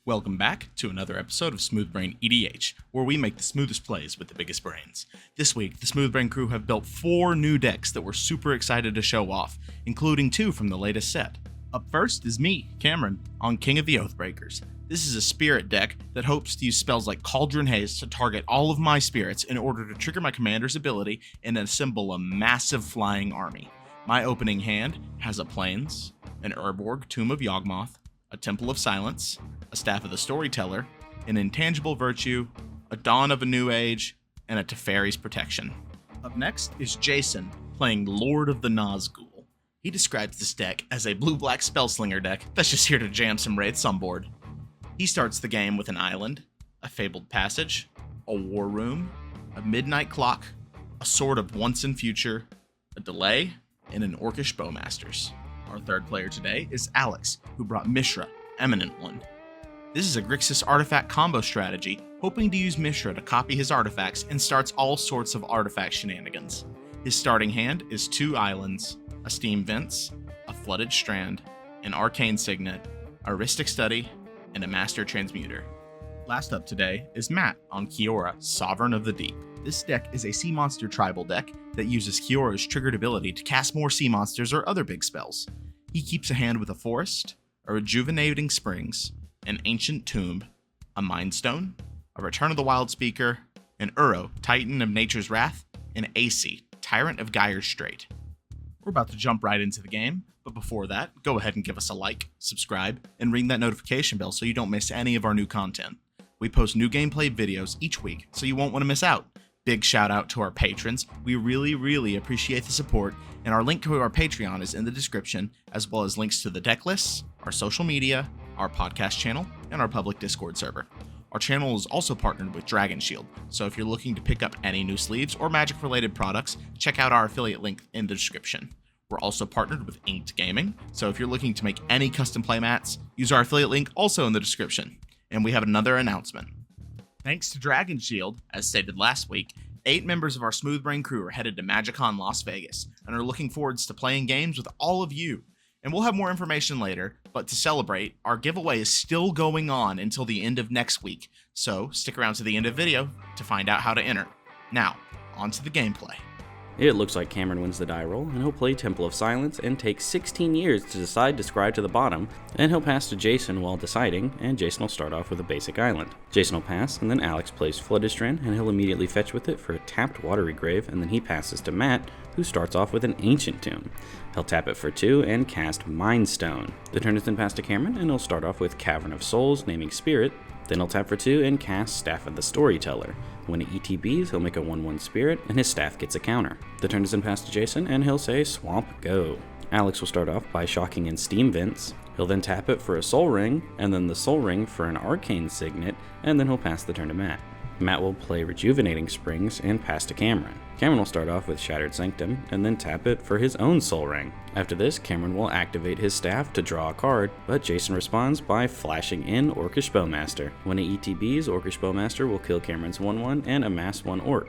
Welcome back to another episode of SmoothBrainEDH, where we make the smoothest plays with the biggest brains. This week, the SmoothBrain crew have built 4 new decks that we're super excited to show off, including 2 from the latest set. Up first is me, Cameron, on King of the Oathbreakers. This is a spirit deck that hopes to use spells like Cauldron Haze to target all of my spirits in order to trigger my commander's ability and assemble a massive flying army. My opening hand has a Plains, an Urborg Tomb of Yawgmoth, a Temple of Silence, a Staff of the Storyteller, an Intangible Virtue, a Dawn of a New Age, and a Teferi's Protection. Up next is Jason, playing Lord of the Nazgûl. He describes this deck as a blue-black spellslinger deck that's just here to jam some wraiths on board. He starts the game with an island, a Fabled Passage, a War Room, a Midnight Clock, a Sword of Once and Future, a Delay, and an Orcish Bowmasters. Our third player today is Alex, who brought Mishra, Eminent One. This is a Grixis artifact combo strategy, hoping to use Mishra to copy his artifacts and starts all sorts of artifact shenanigans. His starting hand is 2 islands, a Steam Vents, a Flooded Strand, an Arcane Signet, a Rhystic Study, and a Master Transmuter. Last up today is Matt on Kiora, Sovereign of the Deep. This deck is a sea monster tribal deck that uses Kiora's triggered ability to cast more sea monsters or other big spells. He keeps a hand with a Forest, a Rejuvenating Springs, an Ancient Tomb, a Mind Stone, a Return of the Wild Speaker, an Uro, Titan of Nature's Wrath, and AC, Tyrant of Gyre's Strait. We're about to jump right into the game, but before that, go ahead and give us a like, subscribe, and ring that notification bell so you don't miss any of our new content. We post new gameplay videos each week, so you won't want to miss out. Big shout out to our patrons. We really appreciate the support, and our link to our Patreon is in the description, as well as links to the deck lists, our social media, our podcast channel, and our public Discord server. Our channel is also partnered with Dragon Shield, so if you're looking to pick up any new sleeves or magic-related products, check out our affiliate link in the description. We're also partnered with Inked Gaming, so if you're looking to make any custom playmats, use our affiliate link also in the description. And we have another announcement. Thanks to Dragon Shield, as stated last week, 8 members of our SmoothBrain crew are headed to MagicCon Las Vegas and are looking forward to playing games with all of you. And we'll have more information later, but to celebrate, our giveaway is still going on until the end of next week, so stick around to the end of the video to find out how to enter. Now, on to the gameplay. It looks like Cameron wins the die roll, and he'll play Temple of Silence and take 16 years to decide to scry to the bottom, and he'll pass to Jason while deciding, and Jason will start off with a basic island. Jason will pass, and then Alex plays Flooded Strand, and he'll immediately fetch with it for a tapped Watery Grave, and then he passes to Matt, who starts off with an Ancient Tomb. He'll tap it for 2 and cast Mind Stone. The turn is then passed to Cameron, and he'll start off with Cavern of Souls, naming Spirit. Then he'll tap for 2 and cast Staff of the Storyteller. When it ETBs, he'll make a 1/1 Spirit, and his staff gets a counter. The turn is then passed to Jason, and he'll say Swamp Go. Alex will start off by shocking in Steam Vents. He'll then tap it for a Soul Ring, and then the Soul Ring for an Arcane Signet, and then he'll pass the turn to Matt. Matt will play Rejuvenating Springs and pass to Cameron. Cameron will start off with Shattered Sanctum, and then tap it for his own Soul Ring. After this, Cameron will activate his staff to draw a card, but Jason responds by flashing in Orcish Bowmaster. When it ETBs, Orcish Bowmaster will kill Cameron's 1/1 and amass 1 Orc.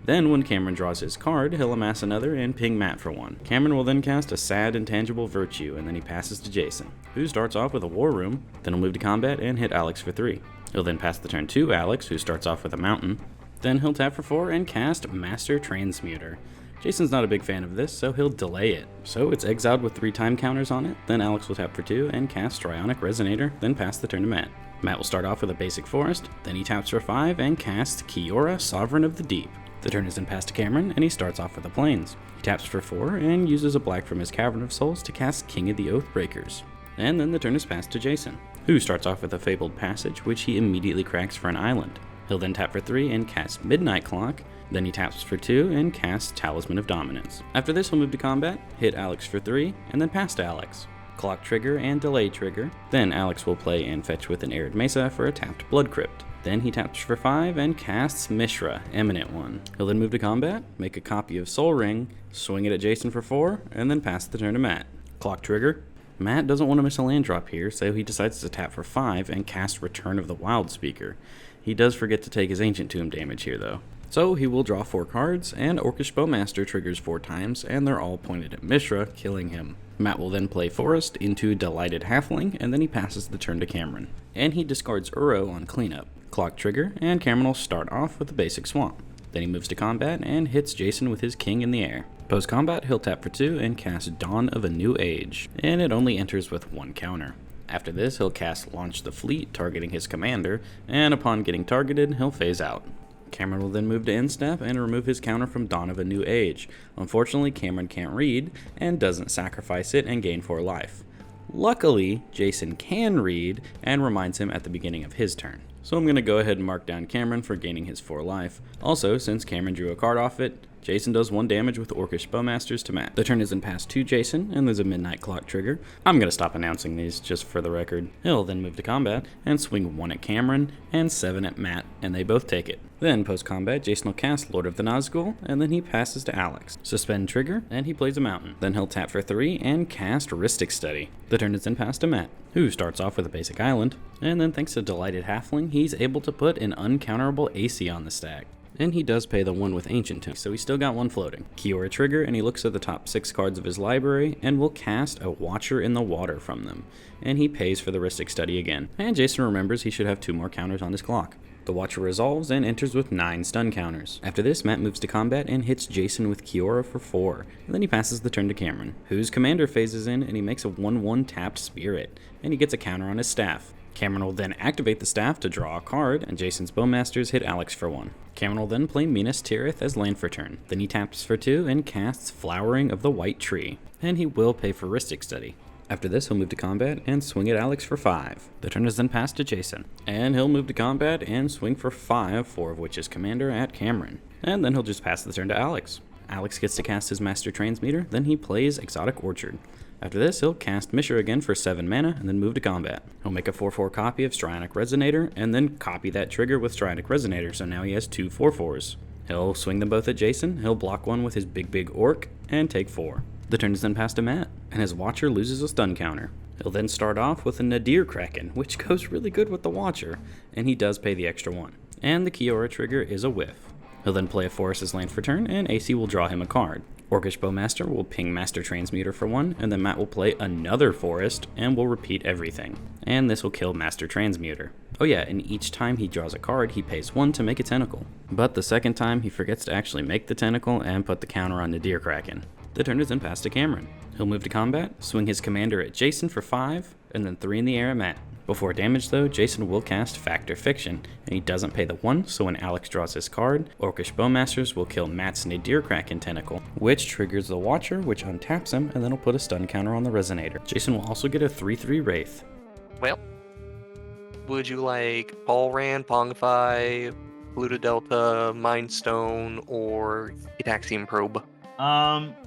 Then, when Cameron draws his card, he'll amass another and ping Matt for 1. Cameron will then cast a Sad Intangible Virtue, and then he passes to Jason, who starts off with a War Room, then he'll move to combat and hit Alex for 3. He'll then pass the turn to Alex, who starts off with a Mountain. Then he'll tap for 4 and cast Master Transmuter. Jason's not a big fan of this, so he'll delay it. So it's exiled with 3 time counters on it, then Alex will tap for 2 and cast Strionic Resonator, then pass the turn to Matt. Matt will start off with a basic Forest, then he taps for 5 and casts Kiora, Sovereign of the Deep. The turn is then passed to Cameron, and he starts off with a Plains. He taps for 4 and uses a black from his Cavern of Souls to cast King of the Oathbreakers. And then the turn is passed to Jason, who starts off with a Fabled Passage, which he immediately cracks for an island. He'll then tap for 3 and cast Midnight Clock, then he taps for 2 and casts Talisman of Dominance. After this, he'll move to combat, hit Alex for 3, and then pass to Alex. Clock trigger and delay trigger. Then Alex will play and fetch with an Arid Mesa for a tapped Blood Crypt. Then he taps for 5 and casts Mishra, Eminent One. He'll then move to combat, make a copy of Soul Ring, swing it at Jason for 4, and then pass the turn to Matt. Clock trigger. Matt doesn't want to miss a land drop here, so he decides to tap for 5 and cast Return of the Wild Speaker. He does forget to take his Ancient Tomb damage here, though. So he will draw 4 cards, and Orcish Bowmaster triggers 4 times, and they're all pointed at Mishra, killing him. Matt will then play Forest into Delighted Halfling, and then he passes the turn to Cameron. And he discards Uro on cleanup. Clock trigger, and Cameron will start off with a basic swamp. Then he moves to combat and hits Jason with his king in the air. Post-combat, he'll tap for 2 and cast Dawn of a New Age, and it only enters with 1 counter. After this, he'll cast Launch the Fleet, targeting his commander, and upon getting targeted, he'll phase out. Cameron will then move to end step and remove his counter from Dawn of a New Age. Unfortunately, Cameron can't read, and doesn't sacrifice it and gain 4 life. Luckily, Jason can read, and reminds him at the beginning of his turn. So I'm going to go ahead and mark down Cameron for gaining his 4 life. Also, since Cameron drew a card off it, Jason does 1 damage with Orcish Bowmasters to Matt. The turn is then passed to Jason, and there's a midnight clock trigger. I'm going to stop announcing these just for the record. He'll then move to combat, and swing 1 at Cameron, and 7 at Matt, and they both take it. Then, post-combat, Jason will cast Lord of the Nazgûl, and then he passes to Alex. Suspend trigger, and he plays a mountain. Then he'll tap for 3, and cast Rhystic Study. The turn is then passed to Matt, who starts off with a basic island, and then thanks to Delighted Halfling, he's able to put an uncounterable AC on the stack. And he does pay the 1 with Ancient Tomb, so he's still got 1 floating. Kiora trigger, and he looks at the top 6 cards of his library, and will cast a Watcher in the Water from them. And he pays for the Rhystic Study again. And Jason remembers he should have 2 more counters on his clock. The Watcher resolves and enters with 9 stun counters. After this, Matt moves to combat and hits Jason with Kiora for 4. And then he passes the turn to Cameron, whose commander phases in, and he makes a 1/1 tapped Spirit, and he gets a counter on his staff. Cameron will then activate the staff to draw a card, and Jason's Bowmasters hit Alex for 1. Cameron will then play Minas Tirith as land for turn. Then he taps for 2 and casts Flowering of the White Tree, and he will pay for Rhystic Study. After this, he'll move to combat and swing at Alex for 5. The turn is then passed to Jason, and he'll move to combat and swing for 5, 4 of which is commander at Cameron. And then he'll just pass the turn to Alex. Alex gets to cast his Master Transmuter, then he plays Exotic Orchard. After this, he'll cast Mishra again for 7 mana, and then move to combat. He'll make a 4/4 copy of Strionic Resonator, and then copy that trigger with Strionic Resonator, so now he has 2 4/4s. He'll swing them both at Jason, he'll block 1 with his big orc, and take 4. The turn is then passed to Matt, and his Watcher loses a stun counter. He'll then start off with a Nadir Kraken, which goes really good with the Watcher, and he does pay the extra 1. And the Kiora trigger is a whiff. He'll then play a Forest as land for turn, and AC will draw him a card. Orcish Bowmaster will ping Master Transmuter for 1, and then Matt will play another Forest, and will repeat everything. And this will kill Master Transmuter. Oh yeah, and each time he draws a card, he pays 1 to make a tentacle. But the second time, he forgets to actually make the tentacle and put the counter on the Nadir Kraken. The turn is then passed to Cameron. He'll move to combat, swing his commander at Jason for 5, and then 3 in the air at Matt. Before damage though, Jason will cast Factor Fiction, and he doesn't pay the 1, so when Alex draws his card, Orcish Bowmasters will kill Matt's Nadir Kraken tentacle, which triggers the Watcher, which untaps him, and then he'll put a stun counter on the Resonator. Jason will also get a 3/3 Wraith. Well, would you like Paul Rand, Pongify, Pluto Delta, Mind Stone, or Gitaxian Probe?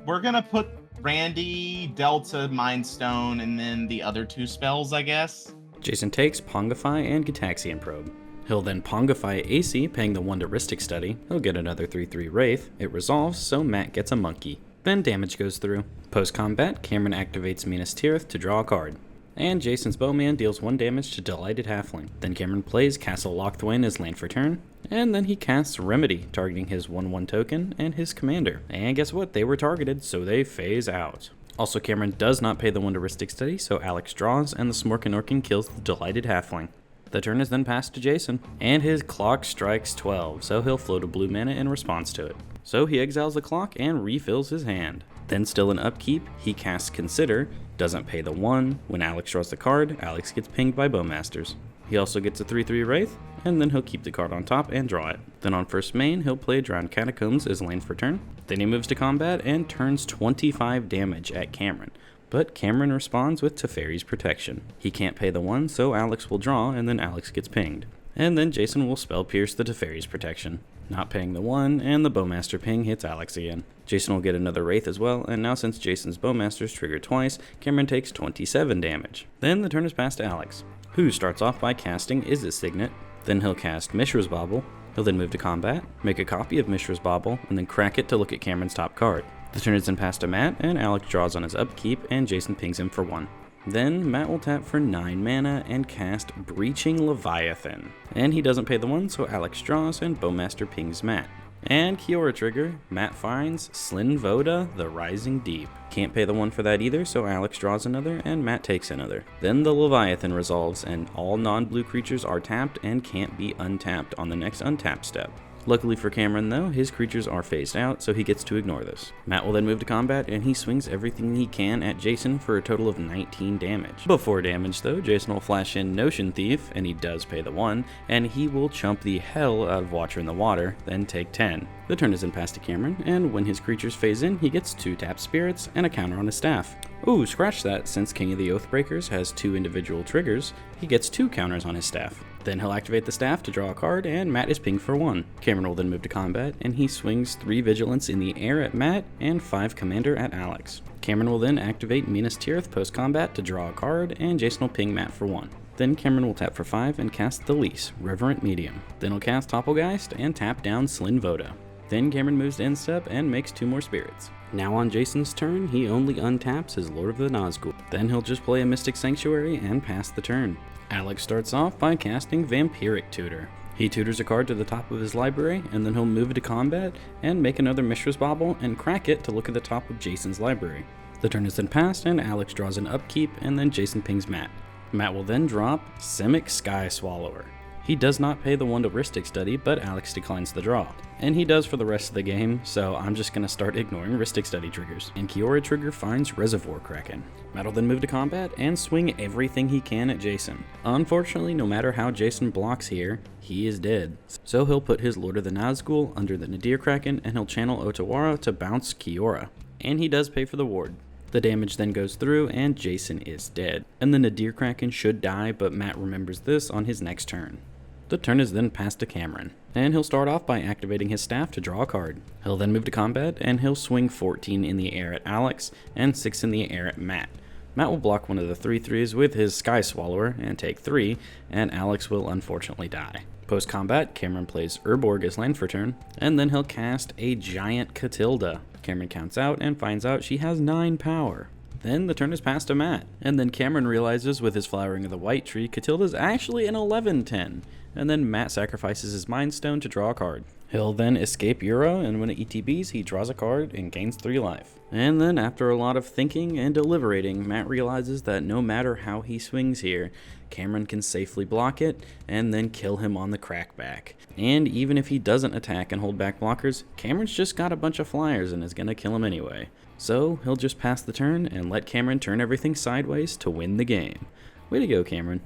We're gonna put Randy, Delta, Mind Stone, and then the other 2 spells, I guess. Jason takes Pongify and Gitaxian Probe. He'll then Pongify AC, paying the 1 to Rhystic Study. He'll get another 3/3 Wraith. It resolves, so Matt gets a monkey. Then damage goes through. Post-combat, Cameron activates Minas Tirith to draw a card. And Jason's Bowman deals 1 damage to Delighted Halfling. Then Cameron plays Castle Lochthwain as land for turn. And then he casts Remedy, targeting his 1/1 token and his commander. And guess what? They were targeted, so they phase out. Also, Cameron does not pay the 1 to Rhystic Study, so Alex draws, and the Smorkanorkin kills the Delighted Halfling. The turn is then passed to Jason, and his clock strikes 12, so he'll float a blue mana in response to it. So he exiles the clock and refills his hand. Then still in upkeep, he casts Consider, doesn't pay the 1. When Alex draws the card, Alex gets pinged by Bowmasters. He also gets a 3/3 Wraith, and then he'll keep the card on top and draw it. Then on first main, he'll play Drowned Catacombs as land for turn. Then he moves to combat and turns 25 damage at Cameron. But Cameron responds with Teferi's Protection. He can't pay the 1, so Alex will draw, and then Alex gets pinged. And then Jason will spell Pierce the Teferi's Protection. Not paying the 1, and the Bowmaster ping hits Alex again. Jason will get another Wraith as well, and now since Jason's Bowmasters trigger twice, Cameron takes 27 damage. Then the turn is passed to Alex, who starts off by casting Izzet Signet. Then he'll cast Mishra's Bauble. He'll then move to combat, make a copy of Mishra's Bauble, and then crack it to look at Cameron's top card. The turn is then passed to Matt, and Alex draws on his upkeep, and Jason pings him for 1. Then Matt will tap for 9 mana and cast Breaching Leviathan. And he doesn't pay the 1, so Alex draws, and Bowmaster pings Matt. And Kiora trigger, Matt finds Slin Voda, the Rising Deep. Can't pay the 1 for that either, so Alex draws another, and Matt takes another. Then the Leviathan resolves, and all non-blue creatures are tapped and can't be untapped on the next untap step. Luckily for Cameron though, his creatures are phased out, so he gets to ignore this. Matt will then move to combat, and he swings everything he can at Jason for a total of 19 damage. Before damage though, Jason will flash in Notion Thief, and he does pay the 1, and he will chump the hell out of Watcher in the Water, then take 10. The turn is then passed to Cameron, and when his creatures phase in, he gets 2 tapped spirits and a counter on his staff. Ooh, scratch that, since King of the Oathbreakers has 2 individual triggers, he gets 2 counters on his staff. Then he'll activate the staff to draw a card, and Matt is pinged for 1. Cameron will then move to combat, and he swings 3 Vigilance in the air at Matt, and 5 Commander at Alex. Cameron will then activate Minas Tirith post-combat to draw a card, and Jason will ping Matt for 1. Then Cameron will tap for 5 and cast the Lease, Reverent Medium. Then he'll cast Topplegeist and tap down Slin Voda. Then Cameron moves to end step and makes 2 more spirits. Now on Jason's turn, he only untaps his Lord of the Nazgûl. Then he'll just play a Mystic Sanctuary and pass the turn. Alex starts off by casting Vampiric Tutor. He tutors a card to the top of his library, and then he'll move to combat and make another Mishra's Bauble and crack it to look at the top of Jason's library. The turn is then passed, and Alex draws an upkeep, and then Jason pings Matt. Matt will then drop Simic Sky Swallower. He does not pay the 1 to Rhystic Study, but Alex declines the draw. And he does for the rest of the game, so I'm just going to start ignoring Rhystic Study triggers. And Kiora trigger finds Reservoir Kraken. Matt will then move to combat and swing everything he can at Jason. Unfortunately, no matter how Jason blocks here, he is dead. So he'll put his Lord of the Nazgûl under the Nadir Kraken, and he'll channel Otawara to bounce Kiora. And he does pay for the ward. The damage then goes through, and Jason is dead. And the Nadir Kraken should die, but Matt remembers this on his next turn. The turn is then passed to Cameron, and he'll start off by activating his staff to draw a card. He'll then move to combat, and he'll swing 14 in the air at Alex, and 6 in the air at Matt. Matt will block one of the 3/3s with his Sky Swallower and take 3, and Alex will unfortunately die. Post-combat, Cameron plays Urborg as land for turn, and then he'll cast a Giant Catilda. Cameron counts out and finds out she has 9 power. Then the turn is passed to Matt, and then Cameron realizes with his Flowering of the White Tree, Catilda's actually an 11/10, and then Matt sacrifices his Mind Stone to draw a card. He'll then escape Euro, and when it ETBs, he draws a card and gains 3 life. And then after a lot of thinking and deliberating, Matt realizes that no matter how he swings here, Cameron can safely block it and then kill him on the crackback. And even if he doesn't attack and hold back blockers, Cameron's just got a bunch of flyers and is gonna kill him anyway. So he'll just pass the turn and let Cameron turn everything sideways to win the game. Way to go, Cameron.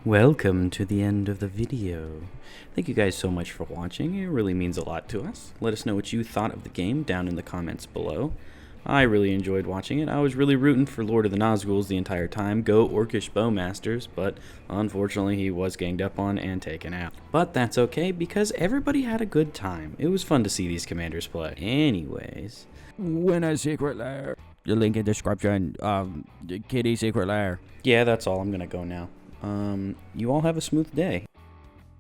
Welcome to the end of the video. Thank you guys so much for watching. It really means a lot to us. Let us know what you thought of the game down in the comments below. I really enjoyed watching it. I was really rooting for Lord of the Nazgûls the entire time. Go Orcish Bowmasters, but unfortunately he was ganged up on and taken out. But that's okay because everybody had a good time. It was fun to see these commanders play. Anyways, Win a secret lair. The link in description. The kitty secret lair. yeah, that's all. I'm gonna go now. You all have a smooth day.